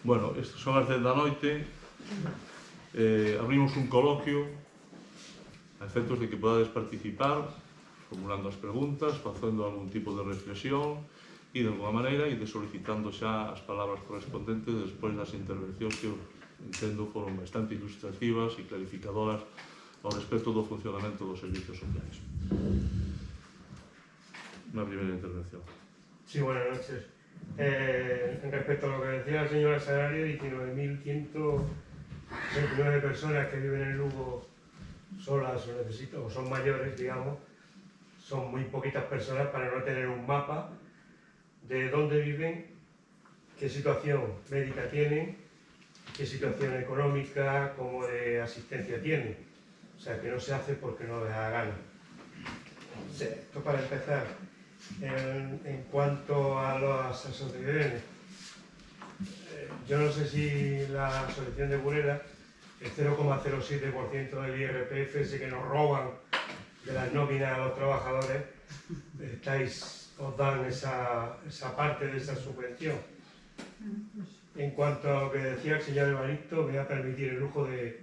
Bueno, estas son as 10 da noite. Abrimos un coloquio a efectos de que podades participar, formulando as preguntas, facendo algún tipo de reflexión e, de alguma maneira, e solicitando xa as palabras correspondentes despois das intervencións que eu entendo foron bastante ilustrativas e clarificadoras ao respecto do funcionamento dos servicios sociais. Unha primeira intervención. Sí, buenas noches. En respecto a lo que decía la señora Salario, 19.129 personas que viven en Lugo solas o son mayores, digamos, son muy poquitas personas para no tener un mapa de dónde viven, qué situación médica tienen, qué situación económica, como de asistencia tienen. O sea, que no se hace porque no les da gana. Esto para empezar. En cuanto a las asociaciones, yo no sé si la asociación de Burela, el 0,07% del IRPF, ese que nos roban de las nóminas a los trabajadores, os dan esa parte de esa subvención. En cuanto a lo que decía el señor Evaristo, me voy a permitir el lujo de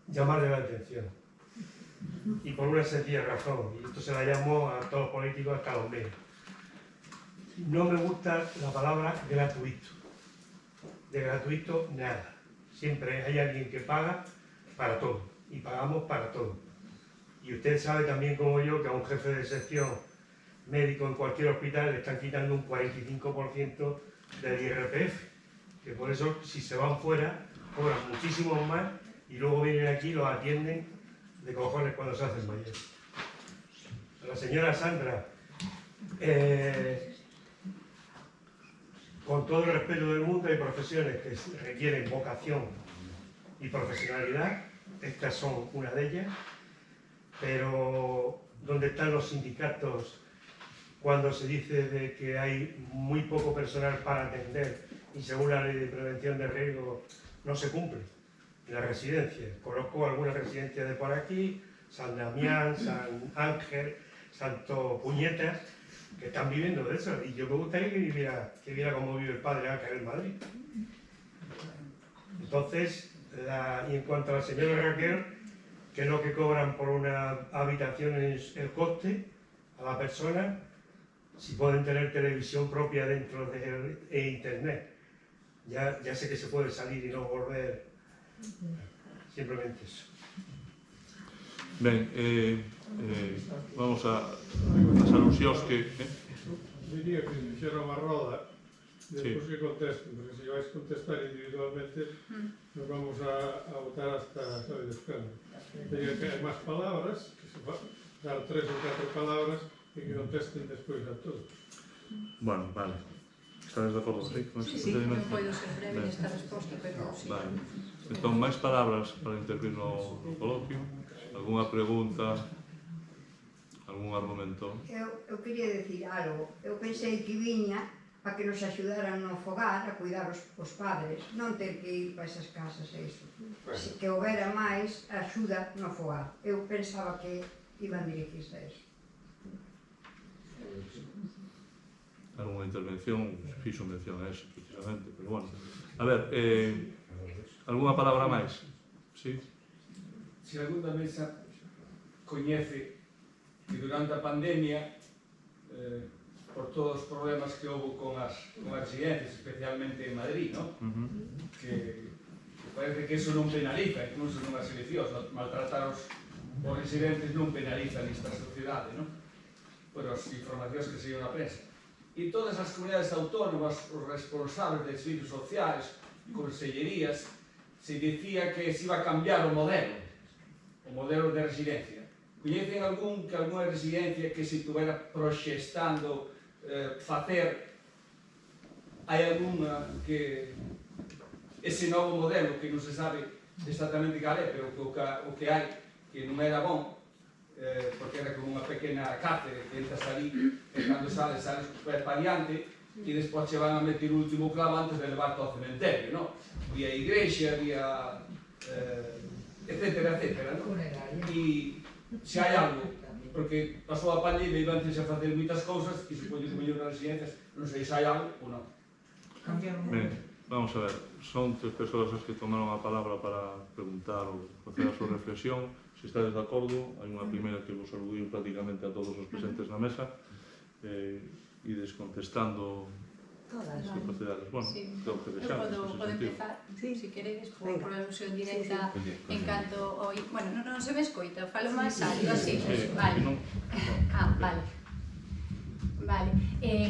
llamarle la atención. Y por una sencilla razón, y esto se la llamo a todos los políticos, hasta los medios. No me gusta la palabra gratuito. De gratuito, nada. Siempre hay alguien que paga para todo, y pagamos para todo. Y usted sabe también como yo que a un jefe de sección médico en cualquier hospital le están quitando un 45% del IRPF, que por eso si se van fuera cobran muchísimos más y luego vienen aquí y los atienden de cojones cuando se hacen mayores. A la señora Sandra, con todo el respeto del mundo, hay profesiones que requieren vocación y profesionalidad, estas son una de ellas, pero ¿dónde están los sindicatos cuando se dice de que hay muy poco personal para atender y según la ley de prevención de riesgo no se cumple? En las residencias, conozco algunas residencias de por aquí, San Damián, San Ángel, Santo Puñetas, que están viviendo de eso, y yo me gustaría que viera cómo vive el padre Ángel en Madrid. Entonces, y en cuanto a la señora Raquel, que es lo que cobran por una habitación es el coste a la persona, si pueden tener televisión propia dentro de internet. Ya sé que se puede salir y no volver. Simplemente eso. Ben, vamos a as alusións que... Diría que fixera unha roda despois que contesten, porque se vais contestar individualmente nos vamos a votar hasta saber descanso. Tería que hai máis palabras, que se dar 3 ou 4 palabras e que contesten despois a todos. Bueno, vale. Estades de acordo, sí? Sí, non podo ser breve nesta resposta, pero sí. Vale. Entón, máis palabras para intervir no coloquio? Alguna pregunta? Algún argumento? Eu quería decir algo. Eu pensei que viña para que nos axudaran no fogar a cuidar os padres, non ter que ir para esas casas e iso. Que houbera máis axuda no fogar. Eu pensaba que iban dirigirse a eso. Alguna intervención, fixo mención a eso, precisamente, pero bueno. A ver, alguna palabra máis? Sí? Se algún da mesa coñece que durante a pandemia, por todos os problemas que houve con as residencias, especialmente en Madrid, ¿no? Que parece que eso non penaliza, incluso nunhas eleccións, maltratar os residentes non penaliza nesta sociedade, ¿no? Por as informacións que se iban na prensa. E todas as comunidades autónomas, os responsables de servicios sociais, consellerías, se dicía que se iba a cambiar o modelo de residencia. Coñecen algunha residencia que se estuvera proxestando facer? Hai algunha que ese novo modelo que non se sabe exactamente cal é, pero o que hai que non era bon, porque era como unha pequena cárcere que entras ali e cando sales super paliante e despois che van a meter o último clavo antes de levarte ao cementerio, non? Vía igrexa, vía etcétera, etcétera, non? E se hai algo, porque pasou a pandemia e iban a facer moitas cousas e supoño que mellor nas residencias, non sei se hai algo ou non. Ben, vamos a ver, son 3 persoas as que tomaron a palabra para preguntar ou facer a súa reflexión. Se estades de acordo, hai unha primeira que vos saludiu prácticamente a todos os presentes na mesa, ides contestando as capacidades. Bueno, creo que deixamos Eu podo empezar, se queredes, por alusión directa, en canto ao... Bueno, non se me escoita, falo máis algo, así, vale. Vale.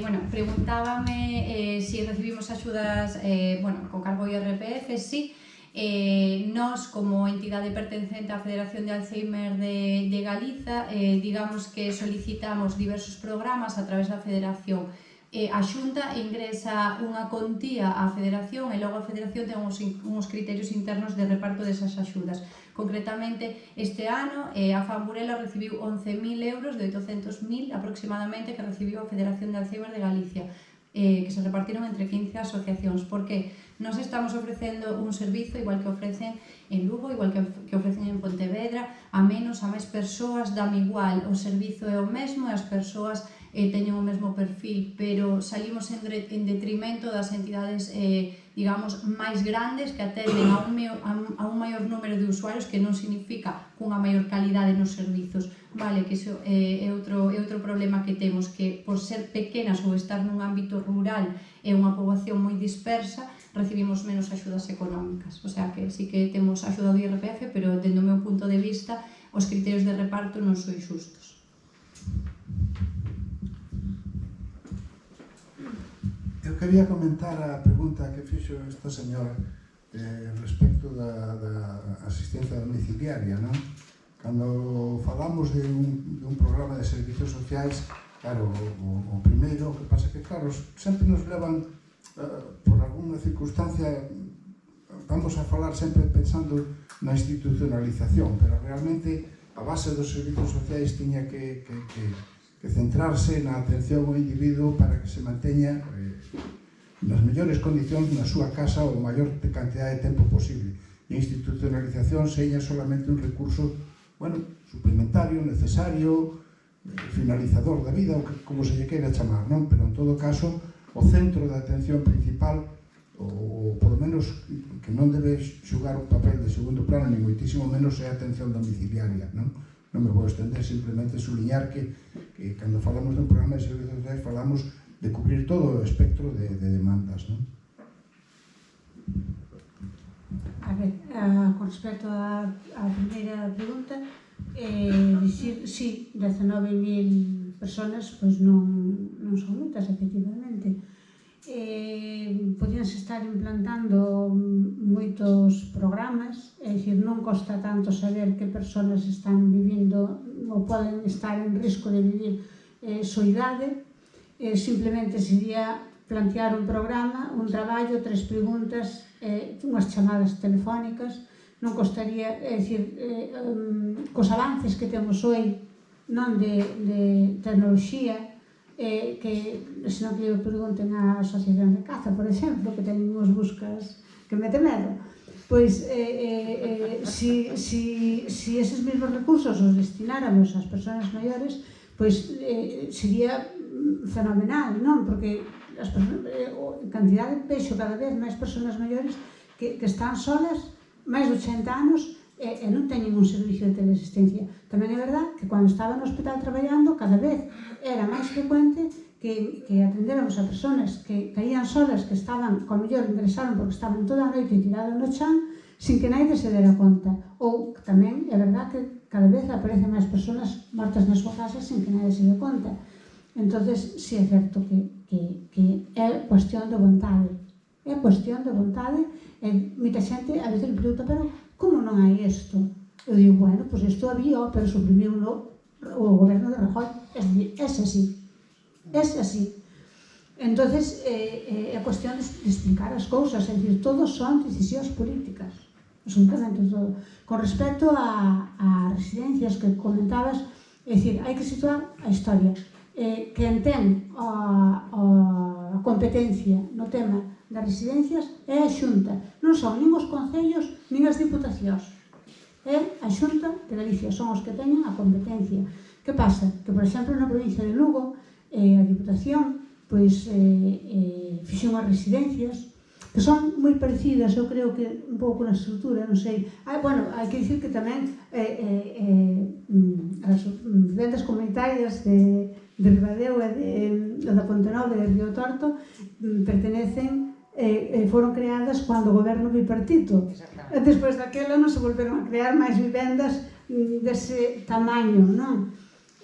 Bueno, preguntábame si recibimos axudas con cargo IRPF, sí. Nós, como entidade pertencente á Federación de Alzheimer de Galiza, digamos que solicitamos diversos programas a través da Federación. A Xunta ingresa unha contía á Federación e logo a Federación ten uns criterios internos de reparto desas axudas. Concretamente, este ano a Famburela recibiu 11.000 euros de 800.000 aproximadamente que recibiu a Federación de Alzheimer de Galicia, que se repartiron entre 15 asociacións. Por que? Nós estamos ofrecendo un servizo igual que ofrecen en Lugo, igual que ofrecen en Pontevedra, a menos, a máis persoas, dame igual, o servizo é o mesmo e as persoas teñen o mesmo perfil, pero salimos en detrimento das entidades, digamos, máis grandes que atenden a un maior número de usuarios, que non significa cunha maior calidade nos servizos, vale? Que iso é outro problema que temos, que por ser pequenas ou estar nun ámbito rural e unha poboación moi dispersa, recibimos menos axudas económicas. O sea que sí que temos axuda do IRPF, pero dende o meu punto de vista, os criterios de reparto non son xustos. Eu quería comentar a pregunta que fixo esta señora respecto da asistencia domiciliaria, non? Cando falamos de un programa de servicios sociais, claro, o primeiro, o que pasa que, claro, sempre nos levan, por alguna circunstancia, vamos a falar sempre pensando na institucionalización, pero realmente a base dos servicios sociais tiña que centrarse na atención ao individuo para que se manteña nas mellores condicións na súa casa o maior cantidad de tempo posible. E a institucionalización seña solamente un recurso, bueno, suplementario, necesario, finalizador da vida, ou como se lle queira chamar, non? Pero en todo caso, o centro da atención principal, ou polo menos que non debe xugar un papel de segundo plano, ni moitísimo menos é a atención domiciliaria, non? Non me vou estender, simplemente subliñar que cando falamos dun programa de servicios sociais falamos de cubrir todo o espectro de demandas, non? A ver, con respecto á primeira pregunta, dicir, sí, 19.000 personas, pois non son moitas, efectivamente. Podíanse estar implantando moitos programas, é dicir, non costa tanto saber que persoas están vivindo ou poden estar en risco de vivir soidade. Simplemente sería plantear un programa, un traballo, 3 preguntas, unhas chamadas telefónicas. Non costaría, é dicir, cos avances que temos hoy, non de tecnoloxía, que senón que eu pregunten á Asociación de Caza, por exemplo, que teñen uns buscas que mete medo, pois si eses mesmos recursos os destináramos ás persoas maiores, pois sería fenomenal, non? Porque a cantidade, vexo cada vez máis persoas maiores que están solas, máis de 80 anos, e non teñen un servicio de teleasistencia. Tamén é verdad que cando estaba no hospital traballando, cada vez era máis frecuente que atendéramos a persoas que caían solas, que estaban, como mellor, ingresaron porque estaban toda a noite tirados no chan, sin que naide se dera conta. Ou tamén é verdad que cada vez aparecen máis persoas mortas na súa casa sin que naide se dé conta. Entonces, si é certo que é cuestión de vontade. É cuestión de vontade, e moita xente a veces pregunta, pero como non hai isto? Eu digo, bueno, pois isto había, pero suprimiu o goberno de Rajoy. É así. Entonces, é cuestión de explicar as cousas, é dicir, todos son decisións políticas, absolutamente todo. Con respecto a residencias que comentabas, é dicir, hai que situar a historia. Quen ten a competencia no tema das residencias é a Xunta, non son nin os concellos nin as diputacións, é a Xunta de Galicia, son os que teñen a competencia. Que pasa? Que, por exemplo, na provincia de Lugo, a Diputación pois fixo unhas residencias que son moi parecidas, eu creo que un pouco na estrutura, non sei. Bueno, hai que dicir que tamén as vivendas comunitarias de Ribadeo e da Pontenova e de Río Torto pertenecen, foron creadas cando o goberno bipartito. Despois daquela non se volveron a crear máis vivendas dese tamaño, non?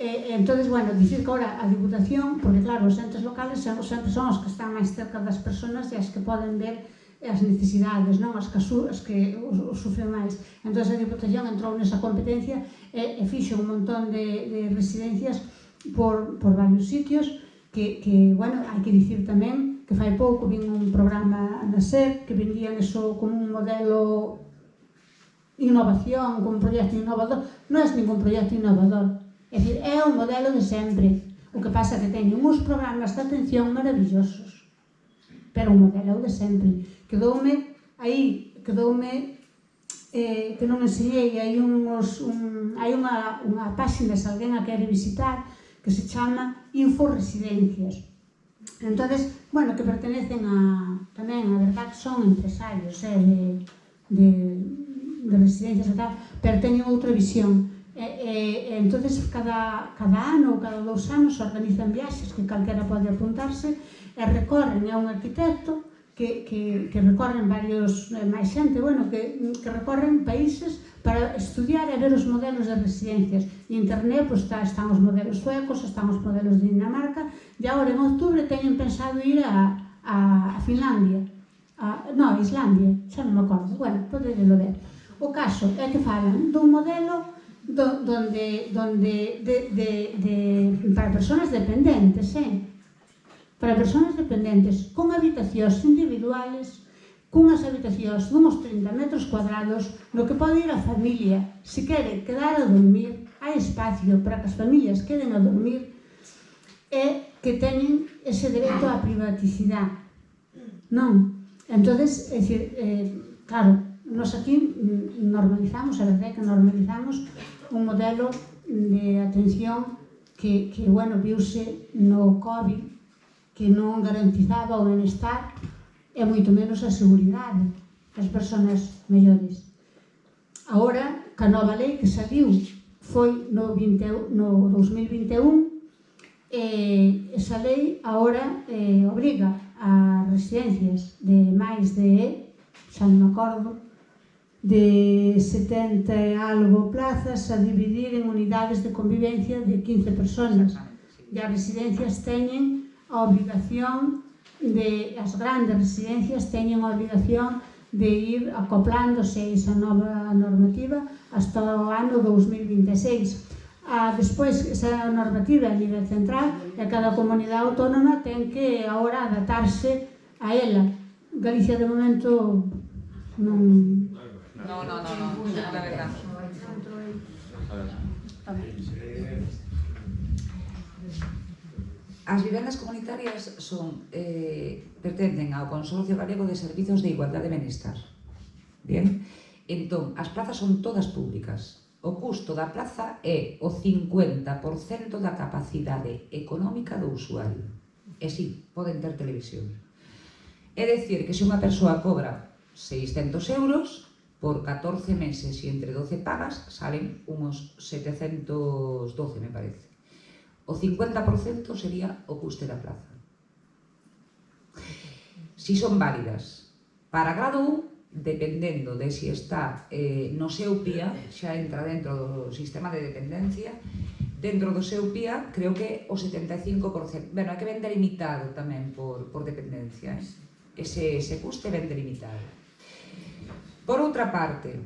Entonces, bueno, dicir que ahora a Diputación, porque claro, os entes locales sempre son os que están máis cerca das persoas e as que poden ver as necesidades, non? As que os sufren máis. Entón, a Diputación entrou nesa competencia e fixo un montón de residencias por varios sitios que, bueno, hai que dicir tamén que fai pouco vin un programa na SER que vendían eso como un modelo innovación, como un proxecto innovador. Non é ningún proxecto innovador. É dicir, é o modelo de sempre. O que pasa que teñen uns programas de atención maravillosos. Pero o modelo é o de sempre. Quedoume que non enseñei, hai unha páxina, se alguén a quere visitar, que se chama Inforesidencias. Entonces, bueno, que pertenecen tamén, a verdade, son empresarios de residencias e tal, pero teñen outra visión. Entonces, cada ano ou cada 2 anos se organizan viaxes que calquera pode apuntarse e recorren a un arquitecto que recorren varios, máis xente, bueno, que recorren países para estudiar e ver os modelos de residencias. En internet están os modelos suecos, están os modelos de Dinamarca, e agora en outubro teñen pensado ir a Finlandia, non, a Islandia, xa non me acordo, bueno, poderelo ver. O caso é que falan dun modelo para persoas dependentes, para persoas dependentes, con habitacións individuales, cunhas habitacións dunhos 30 metros cuadrados, no que pode ir a familia. Se quere quedar a dormir, hai espacio para que as familias queden a dormir e que teñen ese dereito á privaticidade. Non? Entonces, é dicir, claro, nos aquí normalizamos, a verdade é que normalizamos un modelo de atención que bueno, viuse no COVID, que non garantizaba o benestar e moito menos a seguridade das persoas mellores. Agora, ca nova lei que saliu foi no 2021, esa lei agora obriga a residencias de máis de, xa non me acordo, de 70 e algo plazas a dividir en unidades de convivencia de 15 personas. E as residencias teñen a obrigación as grandes residencias teñen a obrigación de ir acoplándose a esa nova normativa hasta o ano 2026. Despois, esa normativa a nivel central e cada comunidade autónoma ten que agora adaptarse a ela. Galicia de momento non... No, la verdad. As vivendas comunitarias pertencen ao Consorcio Galego de Servizos de Igualdade e Benestar. Bien? Entón, as plazas son todas públicas. O custo da plaza é o 50% da capacidade económica do usuario. E si, poden ter televisión. É dicir, que se unha persoa cobra 600 euros, por 14 meses e entre 12 pagas, salen unos 712, me parece. O 50% sería o custe da plaza. Si son válidas para grado 1, dependendo de si está no seu PIA, xa entra dentro do sistema de dependencia, dentro do seu PIA, creo que o 75%. Bueno, hai que vender limitado tamén por dependencia. Ese custe vende limitado. Por outra parte,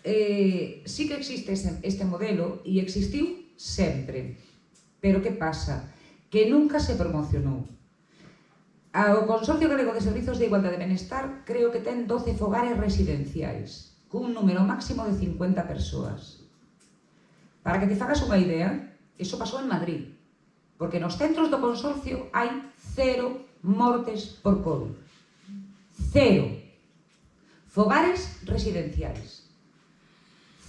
sí que existe este modelo e existiu sempre. Pero que pasa? Que nunca se promocionou. O Consorcio Galego de Servizos de Igualdade e Benestar creo que ten 12 fogares residenciais, cun número máximo de 50 persoas. Para que te fagas unha idea, iso pasou en Madrid, porque nos centros do Consorcio hai 0 mortes por COVID. 0. Fogares residenciais.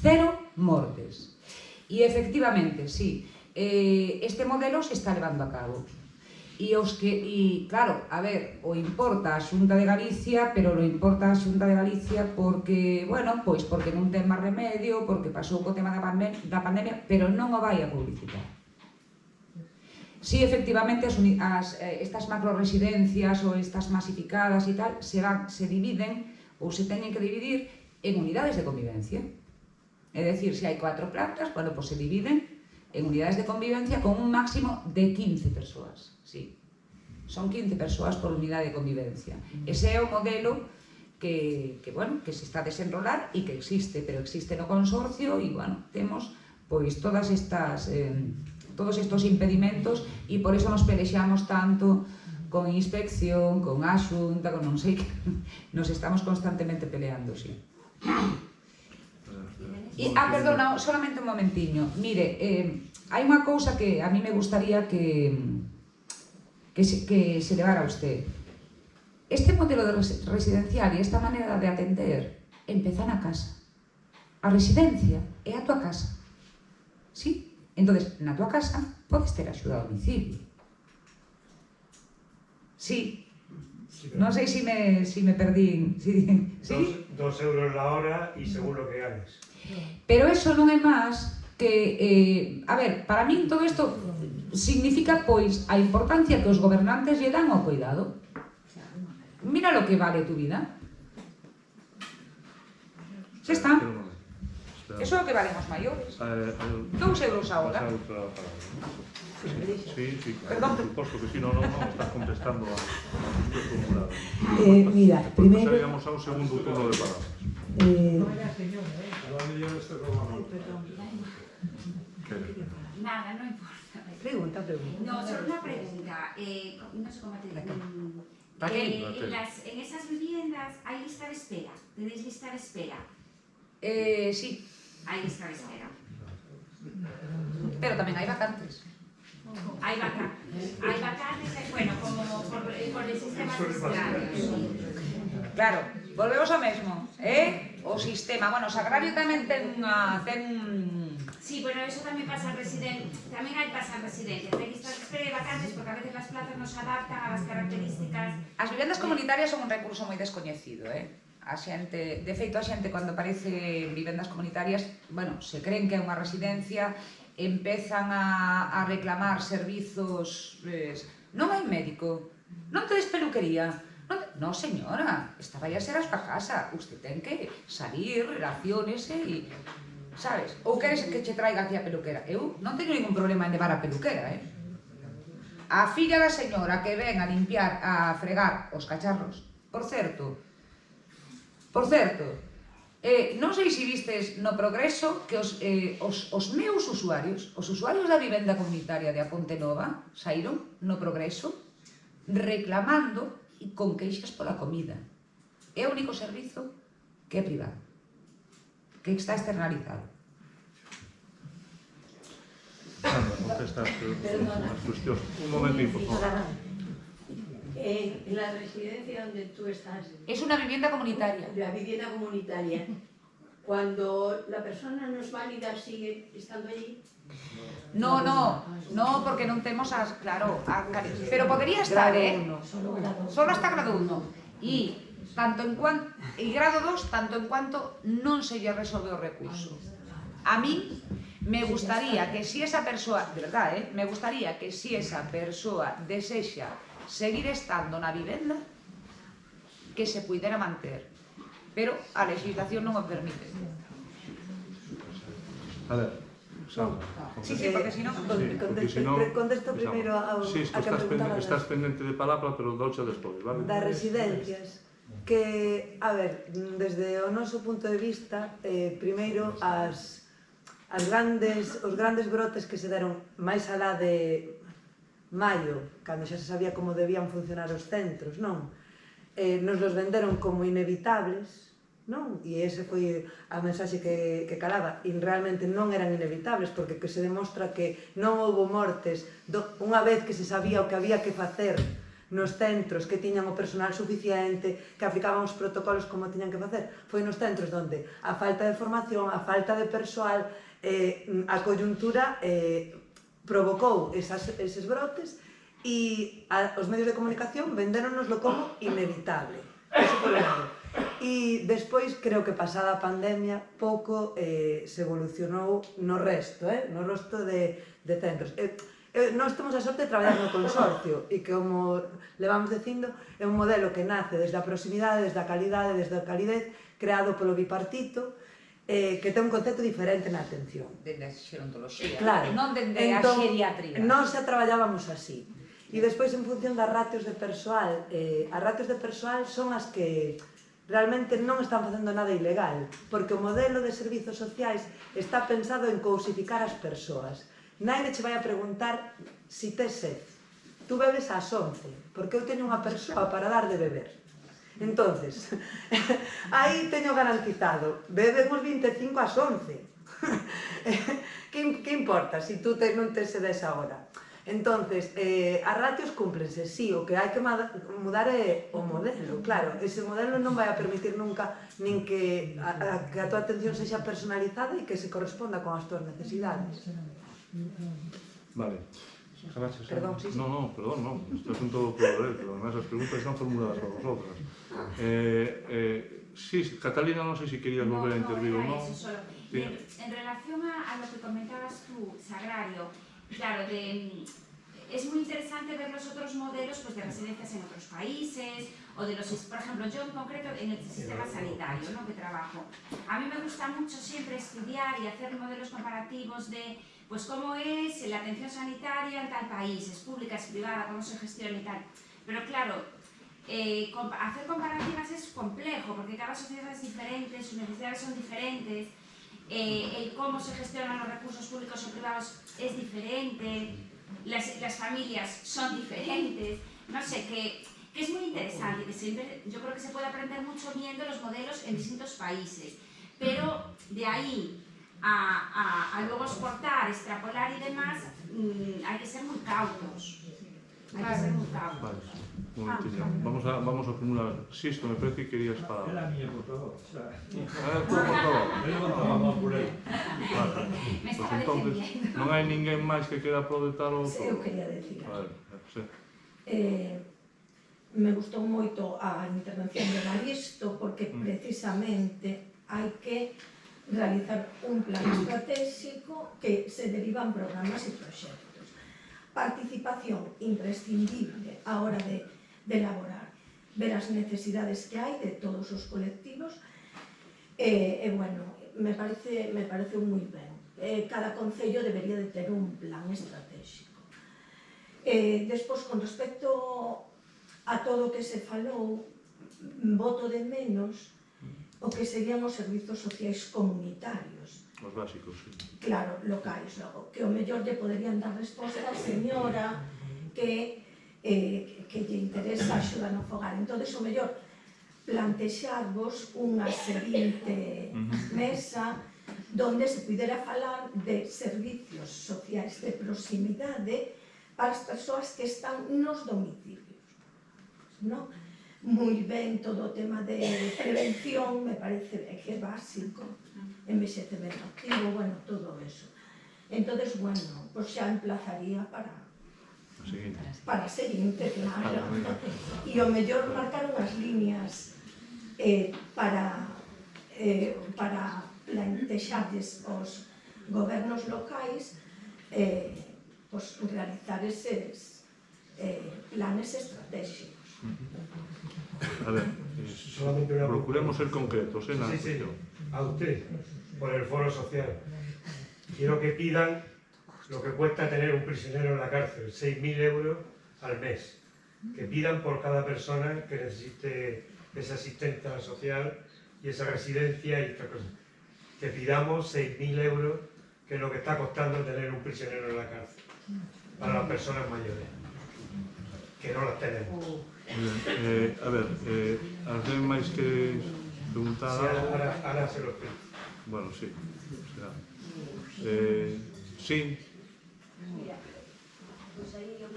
0 mortes. E efectivamente, sí, este modelo se está levando a cabo. E claro, a ver, o importa a Xunta de Galicia, pero lo importa a Xunta de Galicia porque, bueno, pois porque non ten máis remedio, porque pasou co tema da pandemia, pero non o vai a publicitar. Si, efectivamente, estas macroresidencias ou estas masificadas e tal se dividen ou se teñen que dividir en unidades de convivencia. É dicir, se hai 4 plantas, bueno, pois se dividen en unidades de convivencia con un máximo de 15 persoas. Sí, son 15 persoas por unidade de convivencia. Ese é o modelo que se está a desenrolar e que existe, pero existe no consorcio e, bueno, temos pois todos estos impedimentos e por eso nos pelexamos tanto con inspección, con a Xunta, con non sei que, nos estamos constantemente peleando, sí. Perdona, solamente un momentiño. Mire, hai unha cousa que a mí me gustaría que se levara a usted. Este modelo de residencial e esta manera de atender empeza na casa. A residencia é a tua casa. Sí? Entonces, na tua casa podes ter axuda a domicilio. Sí. Non sei se me perdín. ¿Sí? 2 euros la hora e según lo que ganes. Pero eso non é máis que, a ver, para min todo isto significa, pois, a importancia que os gobernantes lle dan ao cuidado. Mira lo que vale tu vida. Xa está. Eso é o que valen os maiores. 2 euros a hora. Sí, perdón. Por suposto que si, non estás contestando a formulado. Mira, primeiro... Pasaríamos a un segundo turno de palabras. Nada, no importa. Pregunta. No, solo una pregunta. No sé cómo te digo. En esas viviendas hay lista de espera. ¿Tenéis lista de espera? Sí. Hay lista de espera. Pero tamén hai vacantes. Hay vacantes, bueno, como por el sistema de Claro, volvemos ao mesmo, o sistema, bueno, o Sagrario tamén ten... Sí, bueno, eso tamén pasa en residencias, tamén hai pasa en residencias, hai listas de espera de vacantes porque a veces las plazas no se adaptan a las características. As vivendas comunitarias son un recurso moi descoñecido, A xente, de feito, a xente cando aparece vivendas comunitarias, bueno, se creen que é unha residencia, empezan a reclamar servizos, non hai médico, non tedes peluquería, non señora, esta vai a ser a súa casa, usted ten que salir, relaciónese e, sabes, ou queres que che traiga aquí a peluquera, eu non teño ningún problema en levar a peluquera, A filla da señora que ven a limpiar, a fregar os cacharros, por certo, non sei se vistes no Progreso que os meus usuarios, os usuarios da vivenda comunitaria de A Ponte Nova, saíron no Progreso reclamando e con queixas pola comida. É o único servizo que é privado, que está externalizado. Contestas as cuestións. Un momentín, por favor. En la residencia donde tú estás... Es una vivienda comunitaria. La vivienda comunitaria. Cuando la persona no es válida, ¿sigue estando allí? No, porque non temos as... Claro, pero podría estar, Solo hasta grado 1. E grado 2, tanto en cuanto non se lle resolve o recurso. A mí me gustaría que si esa persoa, de verdad, me gustaría que si esa persoa desexa seguir estando na vivenda, que se puidera manter, pero a legislación non o permite. A ver, Sandra. Sí, porque si non... Contesto primeiro a que preguntabas. Estás pendente de palabra, pero doucha despois, vale? Das residencias, que, a ver, desde o noso punto de vista, primeiro, os grandes brotes que se deron máis alá de maio, cando xa se sabía como debían funcionar os centros, non? Nos los venderon como inevitables, non? E ese foi a mensaxe que calaba, e realmente non eran inevitables, porque que se demostra que non houbo mortes unha vez que se sabía o que había que facer nos centros, que tiñan o personal suficiente, que aplicaban os protocolos como tiñan que facer. Foi nos centros onde a falta de formación, a falta de persoal, a coyuntura provocou eses brotes E os medios de comunicación vendéronoslo como inevitable. Eso por un lado. E despois, creo que pasada a pandemia, pouco se evolucionou no resto de centros. Nós temos a sorte de traballar no consorcio e que, como levamos dicindo, é un modelo que nace desde a proximidade, desde a calidade, desde a calidez, creado polo bipartito, que ten un concepto diferente na atención. Dende a xerontoloxía, Claro. non dende a xeriatría. Nós xa traballábamos así. E despois, en función das ratios de persoal, as ratios de persoal son as que realmente non están facendo nada ilegal, porque o modelo de servizos sociais está pensado en cousificar as persoas. Naide che vai a preguntar si tes sed. Tú bebes ás 11, porque eu teño unha persoa para dar de beber. Entonces, aí teño garantizado, bebemos 25 ás 11. Que importa si tú non tes sed esa hora? Entonces, as ratios cúmplense, sí, o que hai que mudar é o modelo, claro, ese modelo non vai a permitir nunca nin que a tua atención sexa personalizada e que se corresponda con as tuas necesidades. Vale. Perdón, sí. No, perdón, no. Esto es un todo por ver, pero además las preguntas están formuladas por vosotras. Sí, Catalina, no sé si querías volver a intervenir o no. Sí. En relación a lo que comentabas tú, Sagrario, claro, es muy interesante ver los otros modelos pues, de residencias en otros países, o de los, por ejemplo, yo en concreto en el sistema sanitario, ¿no?, que trabajo. A mí me gusta mucho siempre estudiar y hacer modelos comparativos de pues cómo es la atención sanitaria en tal país, es pública, es privada, cómo se gestiona y tal. Pero claro, hacer comparativas es complejo, porque cada sociedad es diferente, sus necesidades son diferentes, el cómo se gestionan los recursos públicos o privados es diferente, las familias son diferentes, no sé, que es muy interesante, que siempre, yo creo que se puede aprender mucho viendo los modelos en distintos países, pero de ahí a luego exportar, extrapolar y demás, hay que ser muy cautos. Hay que ser muy cautos. Vale, un momentillo. Vamos a acumular. Sisto, me parece que querías falar. É a miña, por favor. Tú, por favor. Eu levantaba a mão por aí. Vale. Pues entonces, non hai ninguén máis que queda aproveitar o todo? Eu quería decir. Vale, sí. Me gustou moito a intervención de Maristo porque precisamente hai que realizar un plan estratégico que se derivan programas e proxectos. Participación imprescindible a hora de elaborar, ver as necesidades que hai de todos os colectivos e bueno, me parece moi ben. Cada concello debería de ter un plan estratégico. Despois, con respecto a todo o que se falou, voto de menos o que serían os servizos sociais comunitarios. Os básicos, sí. Claro, locais, logo, que o mellor lle poderían dar resposta a señora que lle interesa a axuda no fogar. Entón, o mellor, plantexarvos unha seguinte mesa donde se pudera falar de servicios sociais de proximidade para as persoas que están nos domicilios, non? Moi ben todo o tema de prevención, me parece que é básico, envexecemento activo, bueno, todo eso. Entón, bueno, pues xa emplazaría para a seguinte, claro. E o mellor marcar unhas líneas para plantexarlles aos gobernos locais pues, realizar eses planes estratégicos. A ver, procuremos ser concretos en la cuestión. A usted, por el foro social. Quiero que pidan lo que cuesta tener un prisionero en la cárcel, 6.000 euros al mes. Que pidan por cada persona que necesite esa asistencia social y esa residencia y esta cosa. Que pidamos 6.000 euros, que es lo que está costando tener un prisionero en la cárcel, para las personas mayores, que no las tenemos. A ver, alguén máis que preguntar algo? Ahora se lo explico. Bueno, sí. Será. Sí. Mira, pues aí eu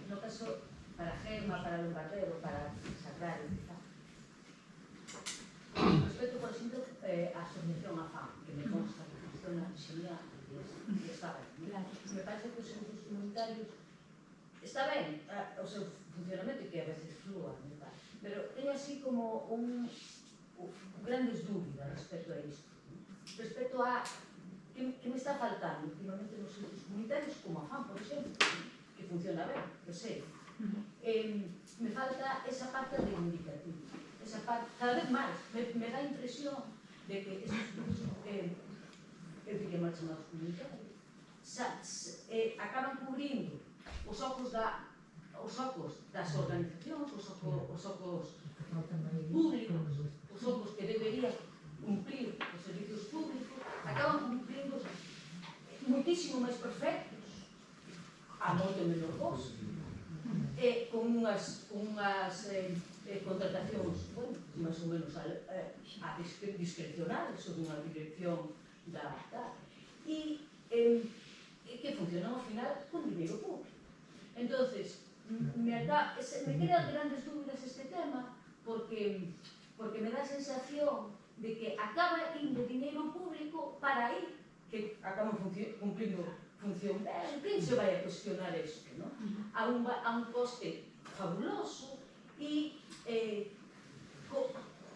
no caso, para Gemma, para Lombardero, para Sagrario, quizá. Respecto, por exemplo, a asociación AFAM, que me consta que funciona en Xenia, que estaba en Me parece que os servicios comunitarios está ben o seu funcionamento, que a veces flúa, pero teño así como grandes dúbidas respecto a isto. Respecto a que me está faltando últimamente nos servicios comunitarios, como a FAM, por exemplo, que funciona ben, que sei. Me falta esa parte reivindicativa. Esa parte, cada vez máis, me dá a impresión de que esos servicios, eu diría mal chamados comunitarios, acaban cubrindo os ocos das organizacións, os ocos públicos, os ocos que deberían cumplir os servicios públicos, acaban cumplindo muitísimo máis perfectos, a moito menor costo, con unhas contratacións, bueno, máis ou menos discrecionales ou dunha dirección da e que funcionan ao final con dinheiro público. Entonces, me crea grandes dúbidas este tema porque me dá a sensación de que acaba indo dinheiro público para aí que acaban cumplindo función. Quen se vai a cuestionar isto, non? A un coste fabuloso e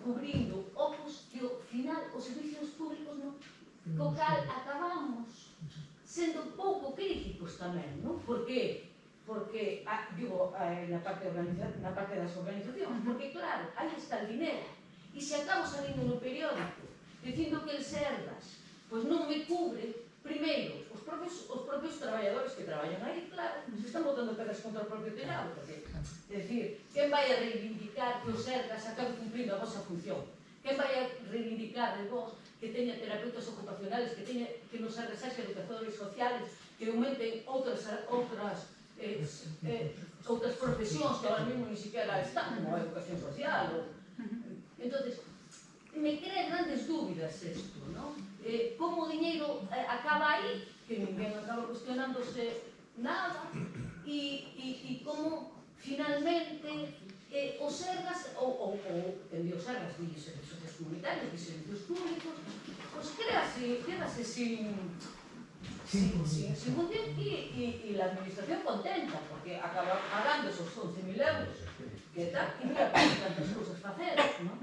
cubrindo ocos que ao final os servicios públicos non, co cal acabamos sendo pouco críticos tamén, non? Por que? Porque, digo, na parte das organizacións, porque claro, aí está el dinero, e se acabo salindo no periódico dicindo que el Sergas pois non me cubre, primeiro, os propios traballadores que traballan aí, claro, se están botando pedras contra o propio tellado, porque, é dicir, quen vai a reivindicar que o Sergas acabe cumplindo a vosa función? Quen vai a reivindicar de vos que teña terapeutas ocupacionales, que nos arresaxe educadores sociales, que aumenten outras profesións que ahora mesmo ni siquiera están, como a educación social. Entonces, me crea grandes dúbidas isto, non? Como o diñeiro acaba aí, que ninguén acaba cuestionándose nada, e como finalmente os Sergas, ou os Sergas de servicios comunitarios, de servicios públicos, pois quedase sin función e a administración contenta, porque acaba pagando esos 11.000 euros que tal, e mira tantas cousas facer, non?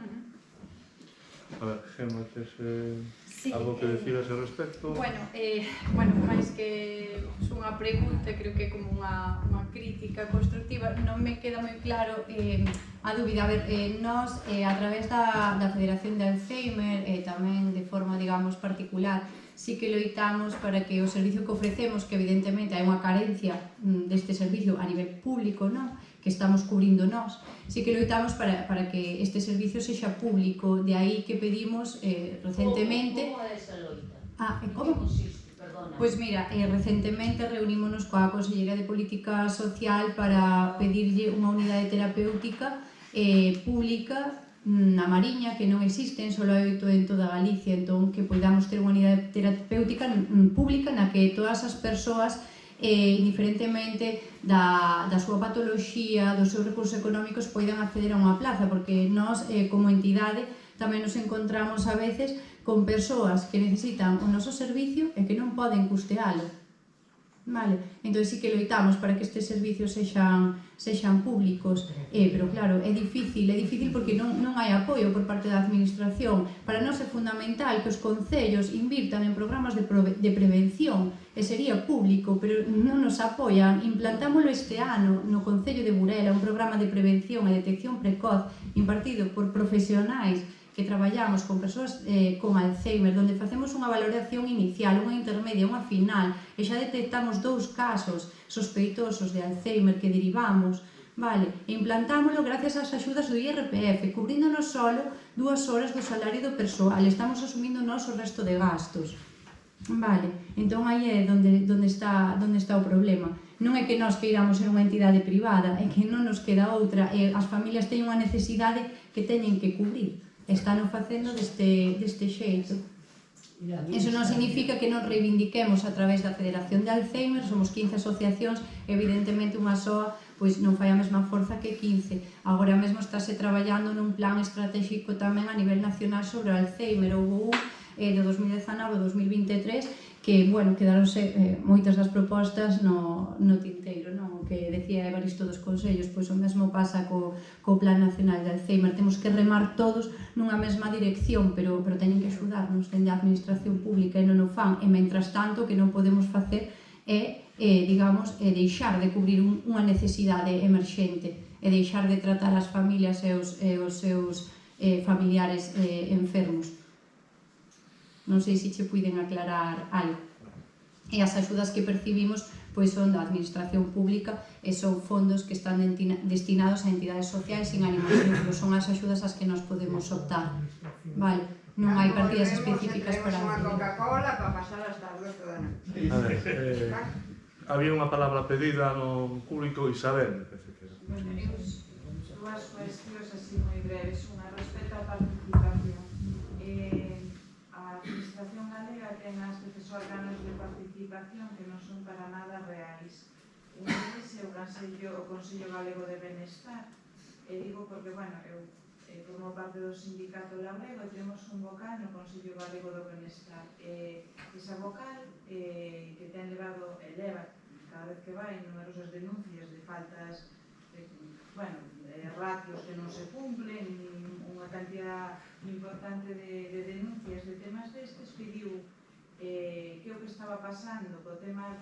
A ver, Gemma, tes algo que decir a ese respecto? Bueno, máis que unha pregunta, creo que é como unha crítica constructiva, non me queda moi claro a dúbida. A ver, nós, a través da Federación de Alzheimer, tamén de forma, digamos, particular, sí que loitamos para que o servicio que ofrecemos, que evidentemente hai unha carencia deste servicio a nivel público, non? Que estamos cubrindo nós, sí que loitamos para que este servicio sexa público, de aí que pedimos recentemente... Como é esa loita? Como? Pois mira, recentemente reunímonos coa Conselleira de Política Social para pedirlle unha unidade terapéutica pública na Mariña, que non existen, só hai 8 en toda Galicia, entón que podamos ter unha unidade terapéutica pública na que todas as persoas, indiferentemente da súa patoloxía, dos seus recursos económicos, poidan acceder a unha plaza, porque nós, como entidade, tamén nos encontramos a veces con persoas que necesitan o noso servicio e que non poden custealo. Vale, entón sí que loitamos para que estes servicios sexan públicos, pero claro, é difícil porque non hai apoio por parte da administración. Para nós é fundamental que os concellos invirtan en programas de prevención, e sería público, pero non nos apoian. Implantámoslo este ano no Concello de Burela, un programa de prevención e detección precoz impartido por profesionais que traballamos con persoas con Alzheimer, onde facemos unha valoración inicial, unha intermedia, unha final, e xa detectamos 2 casos sospeitosos de Alzheimer que derivamos, vale? E implantámoslo gracias ás axudas do IRPF, cubríndonos solo 2 horas do salario do persoal, estamos asumindo nós o resto de gastos. Vale, entón aí é onde está o problema. Non é que nós queiramos ser unha entidade privada, é que non nos queda outra, e as familias teñen unha necesidade que teñen que cubrir. Están facendo deste xeito. Eso non significa que non reivindiquemos a través da Federación de Alzheimer, somos 15 asociacións, evidentemente unha soa pois non fai a mesma forza que 15. Agora mesmo estáse traballando nun plan estratégico tamén a nivel nacional sobre o Alzheimer. Houve un de 2019 a 2023 que, bueno, quedaronse moitas das propostas no tinteiro, non? O que decía Evaristo dos Consellos, pois o mesmo pasa co Plan Nacional de Alzheimer. Temos que remar todos nunha mesma dirección, pero teñen que axudarnos dende a administración pública e non o fan, e mentras tanto que non podemos facer é, digamos, deixar de cubrir unha necesidade emerxente e deixar de tratar as familias e os seus familiares enfermos. Non sei se che puiden aclarar algo. E as axudas que percibimos pois son da administración pública e son fondos que están destinados a entidades sociais sin ánimo de lucro. Son as axudas ás que nos podemos optar. Vale, non hai partidas específicas para unha Coca-Cola para pasar hasta as 12 da noite. A ver, había unha palabra pedida no público, Isabel, parece que era. Dúas cuestións así moi breves. Unha respecto á participación. A administración galega ten ás veces órganos de participación que non son para nada reais. Un deles é o Consello Galego de Benestar. E digo porque, bueno, eu formo parte do sindicato labrego e temos un vocal no Consello Galego do Benestar. Esa vocal que ten eleva cada vez que vai numerosas denuncias de faltas, ratios que non se cumplen, unha cantidad importante de denuncias de temas destes, pediu que o que estaba pasando co tema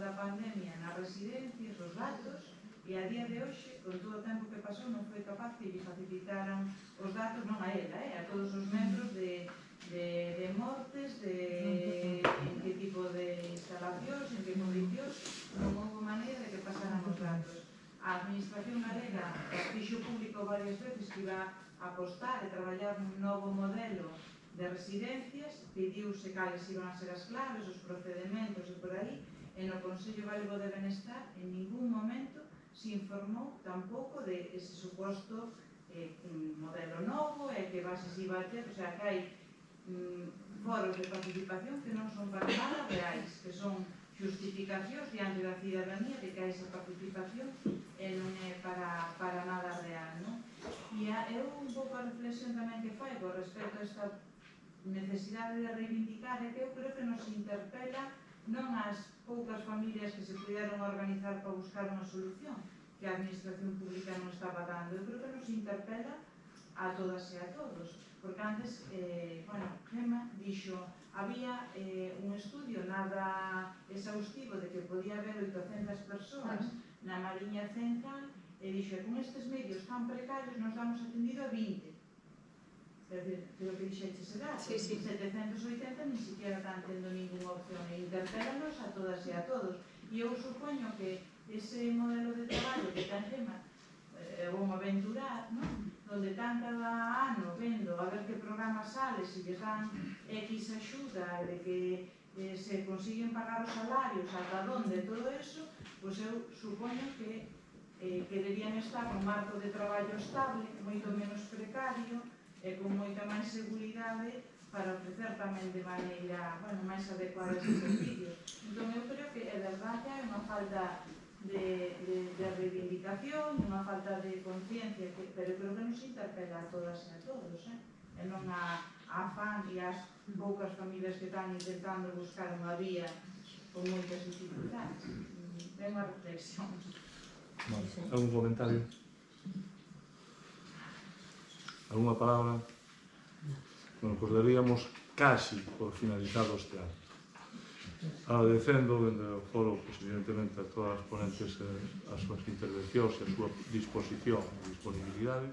da pandemia nas residencias, os datos, e a día de hoxe, con todo o tempo que pasou, non foi capaz que lle facilitaran os datos, non a ela, a todos os membros de mortes, de en que tipo de instalacións, en que condicións, non houve maneira de que pasaran os datos. A administración galega fixo público varias veces que iba a apostar e traballar nun novo modelo de residencias, pediuse cales iban a ser as claves, os procedementos e por aí, e no Consello Galego de Benestar en ningún momento se informou tampouco de ese suposto modelo novo e que bases iba a ter, o sea, que hai foros de participación que non son para nada reais, que son justificacións diante da cidadanía de que hai esa participación e non é para nada real, non? E eu un pouco a reflexión tamén que fai con respecto a esta necesidade de reivindicar é que eu creo que nos interpela non as poucas familias que se puderon organizar para buscar unha solución que a administración pública non estaba dando, eu creo que nos interpela a todas e a todos, porque antes, Gemma dixo, había un estudio nada exhaustivo de que podía haber 800 persoas na Mariña Central e dixo, con estes medios tan precarios nos damos atendido a 20. É dicir, creo que dixeche ese dato, 780 ni siquiera están tendo ninguna opción e interpélanos a todas e a todos. E eu supoño que ese modelo de traballo que ten Gemma vamos aventurar, non? Donde tan cada ano vendo a ver que programa sale, se lles dan X axuda, de que se consiguen pagar os salarios, ata donde, todo eso, pois eu supoño que deberían estar un marco de traballo estable, moito menos precario, e con moita máis seguridade para ofrecer tamén de maneira máis adecuada estes servicios. Entón, eu creo que, é verdade, hai unha falta de reivindicación, unha falta de conciencia, pero creo que nos interpela a todas e a todos, e non a afán e as poucas familias que están intentando buscar unha vía con moitas dificultades. É unha reflexión. Algún comentario? Alguna palabra? Bueno, pues daríamos casi por finalizado este ano. Agradecendo dende o foro, pues, evidentemente, a todas as ponentes as súas intervencións e a súa disposición e disponibilidade.